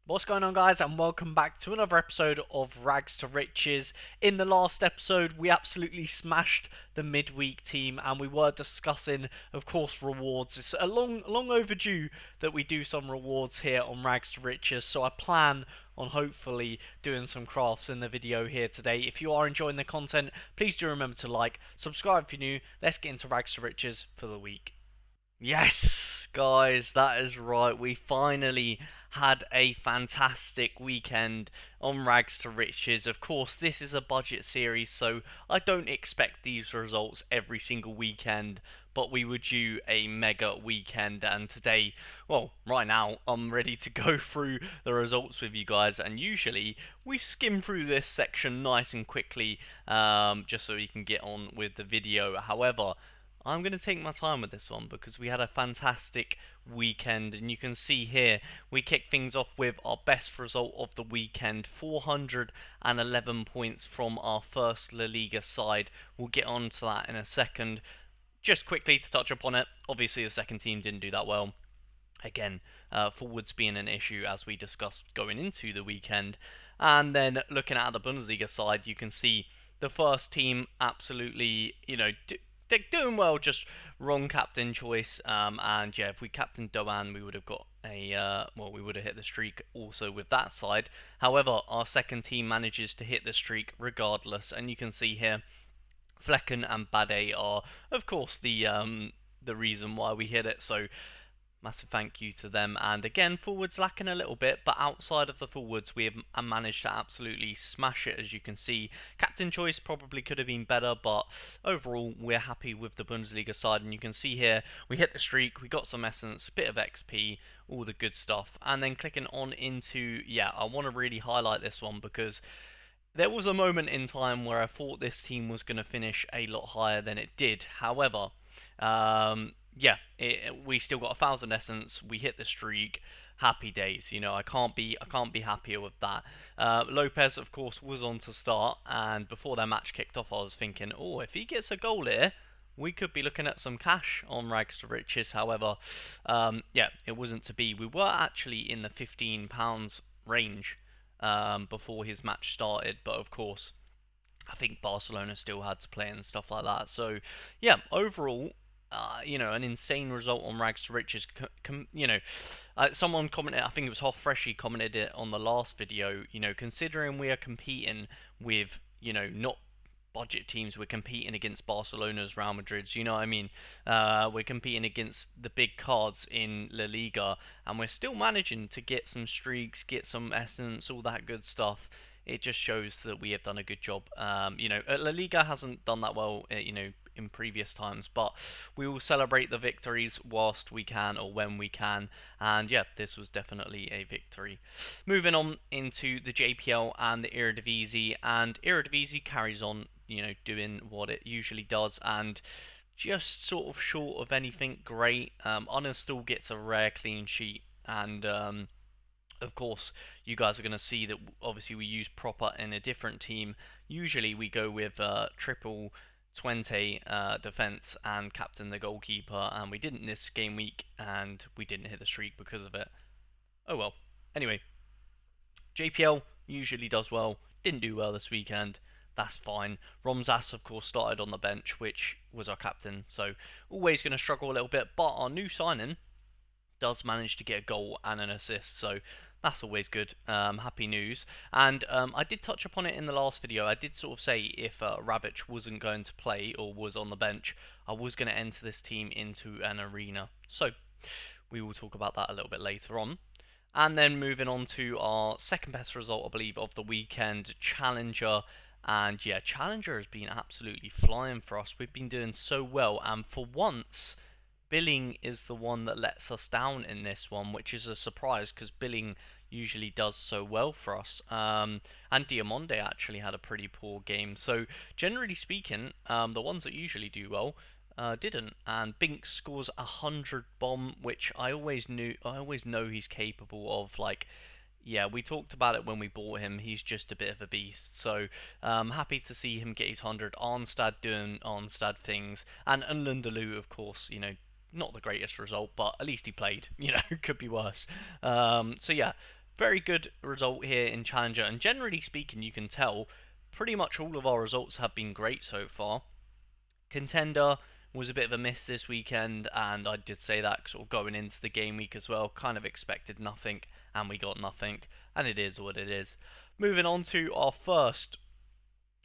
What's going on, guys, and welcome back to another episode of Rags to Riches. In the last episode, we absolutely smashed the midweek team, and we were discussing, of course, rewards. It's a long overdue that we do some rewards here on Rags to Riches, so I plan on hopefully doing some crafts in the video here today. If you are enjoying the content, please do remember to like, subscribe if you're new. Let's get into Rags to Riches for the week. Yes, guys, that is right. We finally had a fantastic weekend on Rags to Riches. Of course, this is a budget series, so I don't expect these results every single weekend, but we were due a mega weekend, and today, well, right now, I'm ready to go through the results with you guys, and usually we skim through this section nice and quickly, just so we can get on with the video. However, I'm going to take my time with this one because we had a fantastic weekend, and you can see here we kick things off with our best result of the weekend, 411 points from our first La Liga side. We'll get on to that in a second. Just quickly to touch upon it, obviously the second team didn't do that well. Again, forwards being an issue as we discussed going into the weekend. And then looking at the Bundesliga side, you can see the first team absolutely, they're doing well, just wrong captain choice. And yeah, if we captained Doan, we would have got we would have hit the streak also with that side. However, our second team manages to hit the streak regardless, and you can see here, Flecken and Bade are, of course, the reason why we hit it. So massive thank you to them. And again, forwards lacking a little bit, but outside of the forwards, we have managed to absolutely smash it, as you can see. Captain choice probably could have been better, but overall, we're happy with the Bundesliga side. And you can see here, we hit the streak, we got some essence, bit of XP, all the good stuff. And then clicking on into, yeah, I want to really highlight this one because there was a moment in time where I thought this team was going to finish a lot higher than it did. However, yeah, we still got 1,000 essence. We hit the streak. Happy days. I can't be happier with that. Lopez, of course, was on to start, and before their match kicked off, I was thinking, oh, if he gets a goal here, we could be looking at some cash on Rags to Riches. However, yeah, it wasn't to be. We were actually in the £15 range before his match started, but of course, I think Barcelona still had to play and stuff like that. So, yeah, overall, an insane result on Rags to Riches. Someone commented, I think it was Hoff Freshy commented it on the last video. Considering we are competing with, not budget teams, we're competing against Barcelona's, Real Madrid's. You know what I mean? We're competing against the big cards in La Liga, and we're still managing to get some streaks, get some essence, all that good stuff. It just shows that we have done a good job. La Liga hasn't done that well, in previous times, but we will celebrate the victories whilst we can or when we can. And yeah, this was definitely a victory. Moving on into the JPL and the Eredivisie, and Eredivisie carries on, doing what it usually does, and just sort of short of anything great. Honor still gets a rare clean sheet, and of course, you guys are going to see that obviously we use proper in a different team. Usually we go with triple 20 defense and captain the goalkeeper, and we didn't this game week, and we didn't hit the streak because of it. Oh well. Anyway, JPL usually does well, didn't do well this weekend. That's fine. Romzas, of course, started on the bench, which was our captain, so always going to struggle a little bit. But our new signing does manage to get a goal and an assist, so that's always good. Happy news. And I did touch upon it in the last video. I did sort of say if Rabic wasn't going to play or was on the bench, I was going to enter this team into an arena. So we will talk about that a little bit later on. And then moving on to our second best result, I believe, of the weekend, Challenger. And yeah, Challenger has been absolutely flying for us. We've been doing so well, and for once, Billing is the one that lets us down in this one, which is a surprise because Billing usually does so well for us. And Diamonde actually had a pretty poor game. So generally speaking, the ones that usually do well didn't. And Binks scores 100 bomb, which I always know he's capable of. Like, yeah, we talked about it when we bought him. He's just a bit of a beast. So happy to see him get his 100. Arnstad doing Arnstad things, and Lundaloo, of course, not the greatest result, but at least he played. Could be worse. So yeah, very good result here in Challenger, and generally speaking, you can tell pretty much all of our results have been great so far. Contender was a bit of a miss this weekend, and I did say that sort of going into the game week as well. Kind of expected nothing, and we got nothing, and it is what it is. Moving on to our first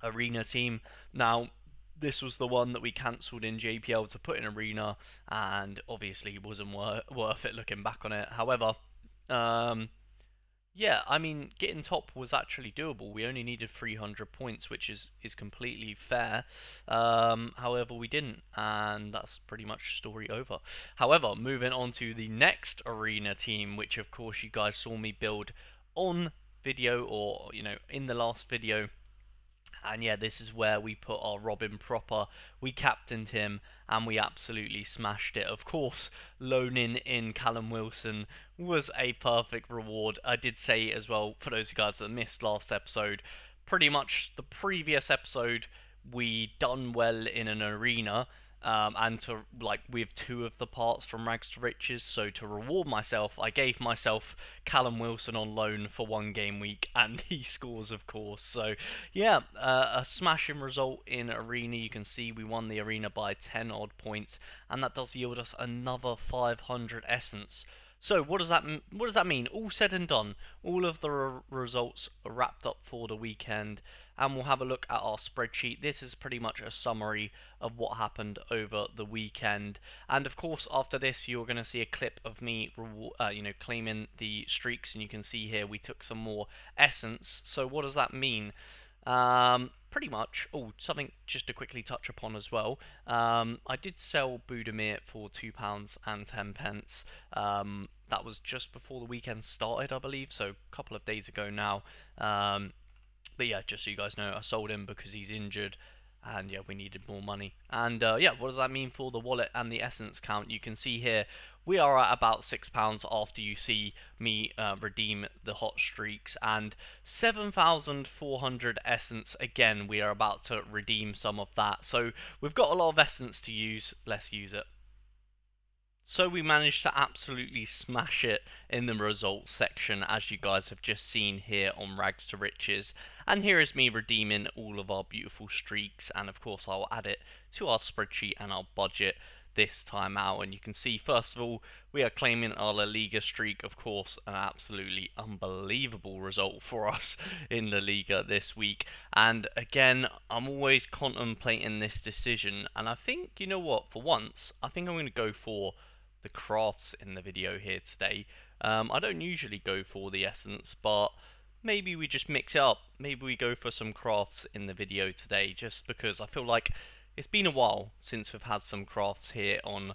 arena team. Now, this was the one that we cancelled in JPL to put in arena, and obviously it wasn't worth it looking back on it. However, um, yeah, I mean, getting top was actually doable. We only needed 300 points, which is completely fair. However, we didn't, and that's pretty much story over. However, moving on to the next arena team, which of course you guys saw me build on video, or in the last video. And yeah, this is where we put our Robin proper. We captained him and we absolutely smashed it. Of course, loaning in Callum Wilson was a perfect reward. I did say as well, for those of you guys that missed last episode, pretty much the previous episode, we done well in an arena. And to with two of the parts from Rags to Riches, so to reward myself, I gave myself Callum Wilson on loan for one game week, and he scores, of course. So yeah, a smashing result in arena. You can see we won the arena by 10 odd points, and that does yield us another 500 essence. So what does that mean? All said and done, all of the results are wrapped up for the weekend, and we'll have a look at our spreadsheet. This is pretty much a summary of what happened over the weekend, and of course after this you're going to see a clip of me claiming the streaks, and you can see here we took some more essence. So what does that mean? Pretty much. Oh, something just to quickly touch upon as well. I did sell Budimir for £2.10. That was just before the weekend started, I believe, so a couple of days ago now. But yeah, just so you guys know, I sold him because he's injured, and yeah, we needed more money. And yeah, what does that mean for the wallet and the essence count? You can see here we are at about £6 after you see me redeem the hot streaks, and 7,400 essence. Again, we are about to redeem some of that, so we've got a lot of essence to use. Let's use it. So we managed to absolutely smash it in the results section, as you guys have just seen here on Rags to Riches. And here is me redeeming all of our beautiful streaks, and of course I'll add it to our spreadsheet and our budget this time out. And you can see, first of all, we are claiming our La Liga streak. Of course, an absolutely unbelievable result for us in La Liga this week. And again, I'm always contemplating this decision, and I think, you know what, for once I think I'm going to go for the crafts in the video here today. I don't usually go for the essence, but maybe we just mix it up. Maybe we go for some crafts in the video today, just because I feel like it's been a while since we've had some crafts here on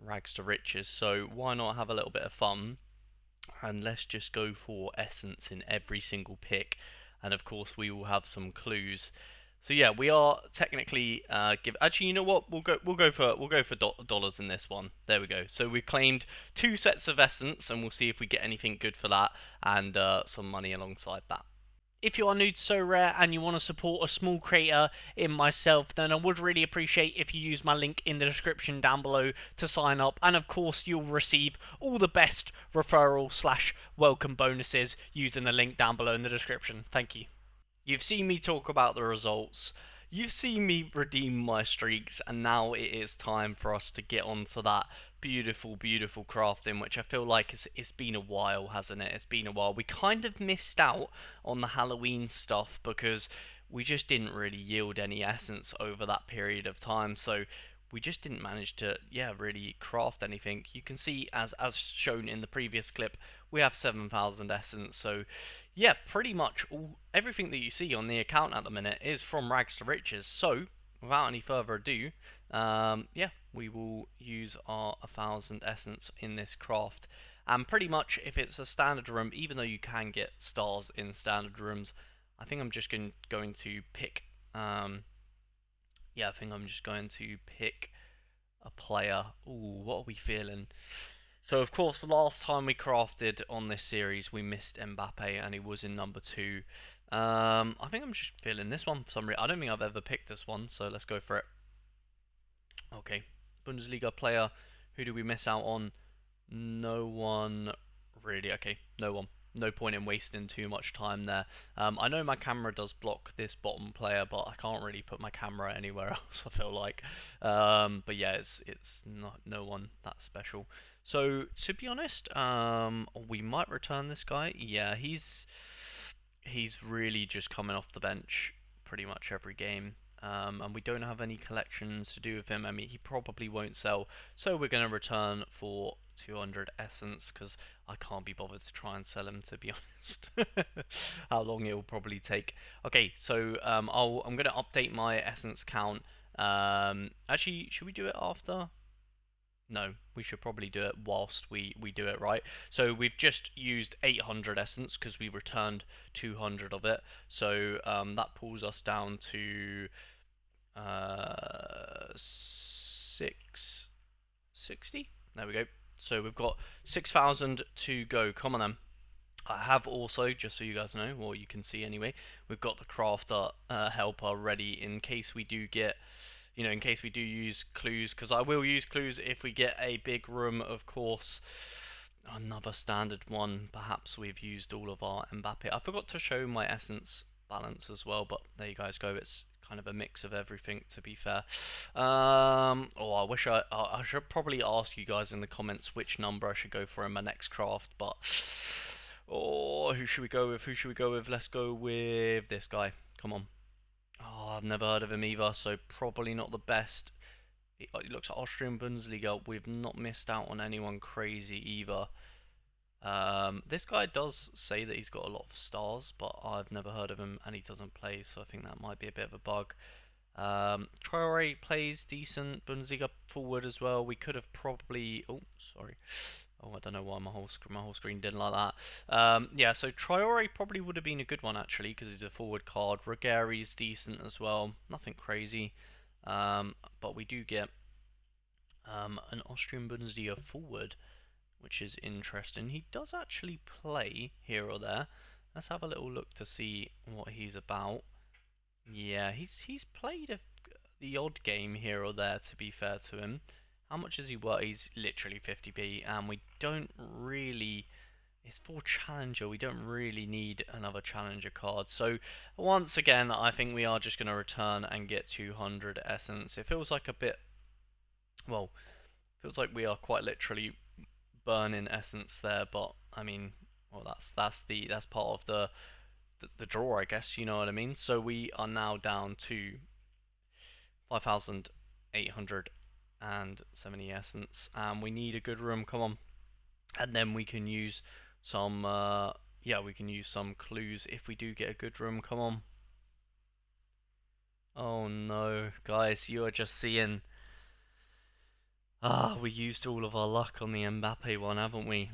Rags to Riches, so why not have a little bit of fun? And let's just go for essence in every single pick, and of course we will have some clues. So yeah, we are technically Actually, you know what? We'll go for dollars in this one. There we go. So we claimed 2 sets of essence, and we'll see if we get anything good for that, and some money alongside that. If you are new to Sorare and you want to support a small creator in myself, then I would really appreciate if you use my link in the description down below to sign up. And of course, you'll receive all the best referral/welcome bonuses using the link down below in the description. Thank you. You've seen me talk about the results, you've seen me redeem my streaks, and now it is time for us to get onto that beautiful, beautiful crafting, which I feel like it's been a while, hasn't it? It's been a while. We kind of missed out on the Halloween stuff because we just didn't really yield any essence over that period of time, so we just didn't manage to, yeah, really craft anything. You can see, as shown in the previous clip, we have 7,000 essence, so yeah, pretty much everything that you see on the account at the minute is from Rags to Riches. So without any further ado, yeah, we will use our 1,000 essence in this craft. And pretty much, if it's a standard room, even though you can get stars in standard rooms, I think I'm just going to pick yeah, I think I'm just going to pick a player. Ooh, what are we feeling? So, of course, the last time we crafted on this series, we missed Mbappe, and he was in number 2. I think I'm just feeling this one for some reason. I don't think I've ever picked this one, so let's go for it. Okay, Bundesliga player. Who do we miss out on? No one really. Okay, no one. no point in wasting too much time there. I know my camera does block this bottom player, but I can't really put my camera anywhere else, I feel like. But yeah, it's not no one that special. So to be honest, we might return this guy. Yeah, he's really just coming off the bench pretty much every game. And we don't have any collections to do with him. I mean, he probably won't sell, so we're going to return for 200 essence because I can't be bothered to try and sell him, to be honest. How long it will probably take. Okay, so I'm going to update my essence count. Actually, should we do it after? No, we should probably do it whilst we do it, right? So we've just used 800 essence because we returned 200 of it. So that pulls us down to 660. There we go. So we've got 6,000 to go. Come on then. I have also, just so you guys know, or you can see anyway, we've got the crafter helper ready in case we do get, in case we do use clues, because I will use clues if we get a big room, of course. Another standard one, perhaps we've used all of our Mbappe. I forgot to show my essence balance as well, but there you guys go. It's kind of a mix of everything, to be fair. I wish I should probably ask you guys in the comments which number I should go for in my next craft, but who should we go with? Who should we go with? Let's go with this guy. Come on. Oh, I've never heard of him either, so probably not the best. It looks like Austrian Bundesliga. We've not missed out on anyone crazy either. This guy does say that he's got a lot of stars, but I've never heard of him and he doesn't play, so I think that might be a bit of a bug. Traore plays decent Bundesliga forward as well. We could have probably. Oh, sorry. Oh, I don't know why my whole screen didn't like that. Yeah, so Traore probably would have been a good one actually because he's a forward card. Ruggeri's decent as well. Nothing crazy. But we do get an Austrian Bundesliga forward, which is interesting. He does actually play here or there. Let's have a little look to see what he's about. Yeah, he's played the odd game here or there, to be fair to him. How much is he worth? He's literally 50p, and we don't really... It's for Challenger, we don't really need another Challenger card. So, once again, I think we are just going to return and get 200 Essence. It feels like a bit... Well, feels like we are quite literally burning Essence there, but, I mean... Well, that's part of the draw, I guess, you know what I mean? So we are now down to 5,870 essence, and we need a good room. Come on, and then we can use some. We can use some clues if we do get a good room. Come on. Oh no, guys, you are just seeing. We used all of our luck on the Mbappe one, haven't we?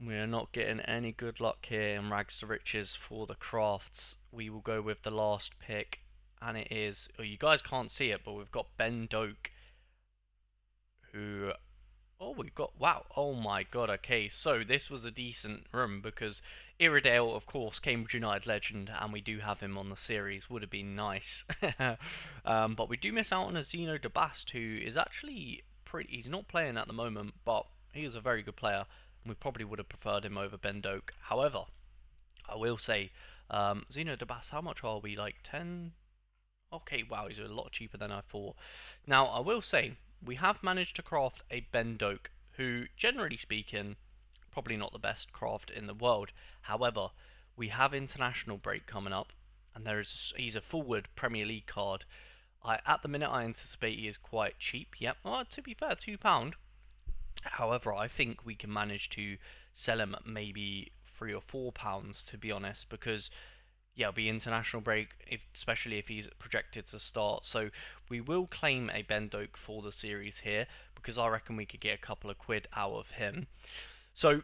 We are not getting any good luck here in Rags to Riches for the crafts. We will go with the last pick, and it is... Oh, you guys can't see it, but we've got Ben Doak, who... Oh, we've got... Wow, oh my god, okay. So, this was a decent room, because Iredale, of course, Cambridge United legend, and we do have him on the series. Would have been nice. But we do miss out on a Zeno de Bast, who is actually pretty... He's not playing at the moment, but he is a very good player. We probably would have preferred him over Ben Doak. However, I will say, Zeno de Bas, how much are we? Like 10? Okay, wow, he's a lot cheaper than I thought. Now, I will say, we have managed to craft a Ben Doak, who, generally speaking, probably not the best craft in the world. However, we have international break coming up, and he's a forward Premier League card. At the minute, I anticipate he is quite cheap. Yep, well, to be fair, £2. However, I think we can manage to sell him at maybe £3 or £4, to be honest, because yeah, it'll be international break, especially if he's projected to start. So we will claim a Ben Doak for the series here, because I reckon we could get a couple of quid out of him. So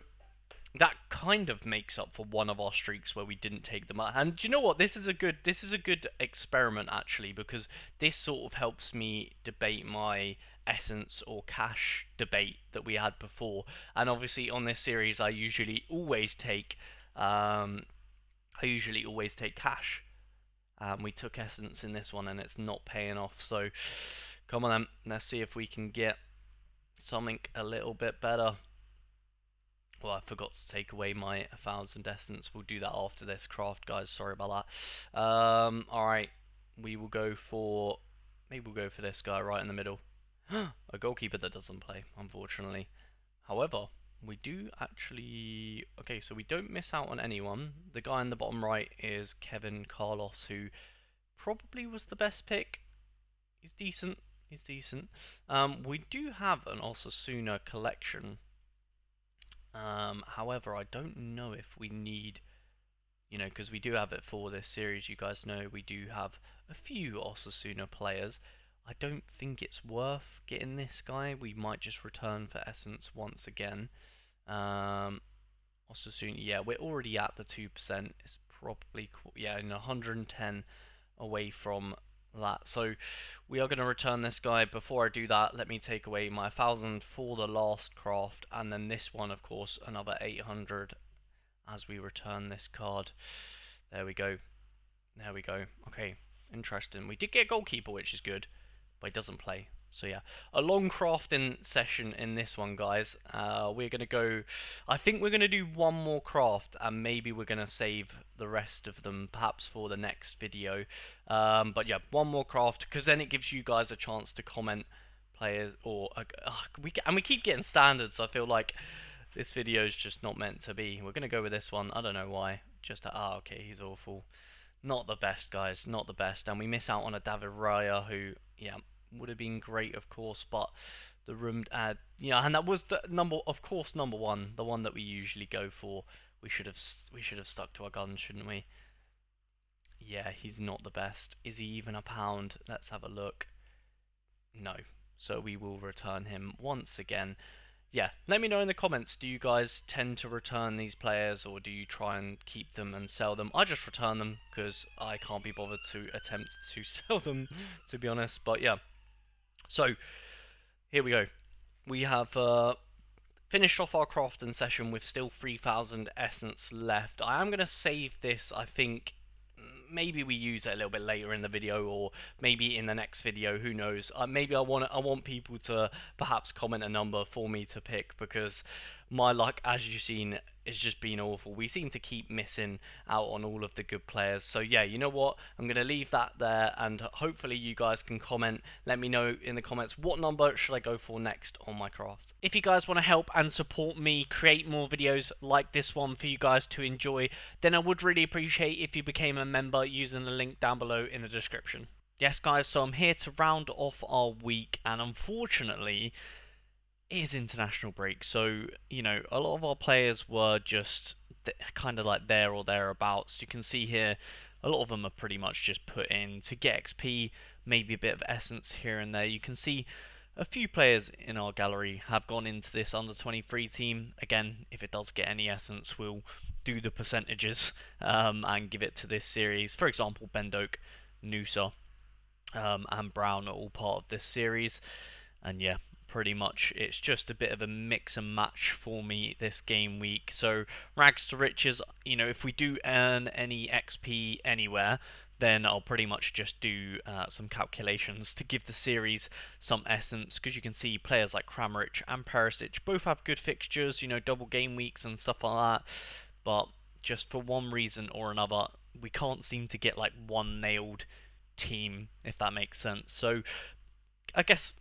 that kind of makes up for one of our streaks where we didn't take them out. And do you know what? This is a good experiment actually, because this sort of helps me debate my essence or cash debate that we had before. And obviously on this series, I usually always take cash. We took essence in this one, and it's not paying off. So come on then, let's see if we can get something a little bit better. Well, I forgot to take away my 1,000 essence. We'll do that after this craft, guys. Sorry about that. Alright. We will go for... Maybe we'll go for this guy right in the middle. A goalkeeper that doesn't play, unfortunately. However, we do actually... Okay, so we don't miss out on anyone. The guy in the bottom right is Kevin Carlos, who probably was the best pick. He's decent. He's decent. We do have an Osasuna collection. However, I don't know if we need, because we do have it for this series. You guys know we do have a few Osasuna players. I don't think it's worth getting this guy. We might just return for Essence once again. Osasuna, yeah, we're already at the 2%. It's probably, yeah, in 110 away from that. So we are going to return this guy. Before I do that, let me take away my 1,000 for the last craft, and then this one, of course, another 800 as we return this card. There we go. There we go. Okay, interesting. We did get a goalkeeper, which is good, but he doesn't play. So yeah, a long crafting session in this one, guys. We're going to go... I think we're going to do one more craft, and maybe we're going to save the rest of them, perhaps for the next video. But yeah, one more craft, because then it gives you guys a chance to comment players, or... we keep getting standards, I feel like this video is just not meant to be. We're going to go with this one, I don't know why. Just, okay, he's awful. Not the best, guys, not the best. And we miss out on a David Raya, who, yeah, would have been great, of course, but the room and that was the number one, the one that we usually go for. We should have stuck to our guns, shouldn't we? Yeah, he's not the best. Is he even a pound? Let's have a look. No, so we will return him once again. Yeah, let me know in the comments, do you guys tend to return these players, or do you try and keep them and sell them? I just return them because I can't be bothered to attempt to sell them, to be honest. But yeah, so here we go. We have finished off our crafting session with still 3,000 essence left. I am going to save this, I think. Maybe we use it a little bit later in the video, or maybe in the next video, who knows. Maybe I want people to perhaps comment a number for me to pick, because my luck, as you've seen, has just been awful. We seem to keep missing out on all of the good players. So yeah, you know what? I'm going to leave that there, and hopefully you guys can comment. Let me know in the comments, what number should I go for next on my craft. If you guys want to help and support me create more videos like this one for you guys to enjoy, then I would really appreciate if you became a member using the link down below in the description. Yes guys, so I'm here to round off our week, and unfortunately it is international break, so a lot of our players were just kind of like there or thereabouts. You can see here a lot of them are pretty much just put in to get XP, maybe a bit of essence here and there. You can see a few players in our gallery have gone into this under 23 team. Again, if it does get any essence, we'll do the percentages and give it to this series. For example, Bendoke, Noosa, and Brown are all part of this series. And yeah, pretty much it's just a bit of a mix and match for me this game week. So rags to riches, if we do earn any XP anywhere, then I'll pretty much just do some calculations to give the series some essence, because you can see players like Kramaric and Perisic both have good fixtures, double game weeks and stuff like that, but just for one reason or another we can't seem to get like one nailed team, if that makes sense. So I guess,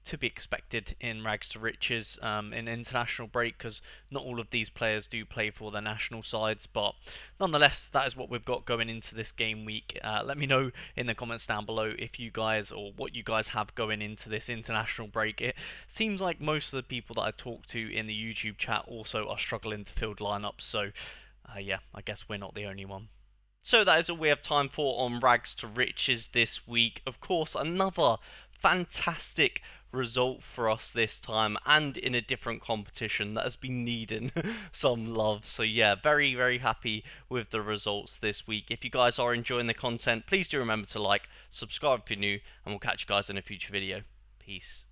to be expected in rags to riches in international break, because not all of these players do play for their national sides, but nonetheless that is what we've got going into this game week. Let me know in the comments down below if you guys, or what you guys have going into this international break. It seems like most of the people that I talk to in the YouTube chat also are struggling to field lineups, so yeah, I guess we're not the only one. So that is all we have time for on Rags to Riches this week. Of course, another fantastic result for us this time, and in a different competition that has been needing some love. So yeah, very, very happy with the results this week. If you guys are enjoying the content, please do remember to like, subscribe if you're new, and we'll catch you guys in a future video. Peace.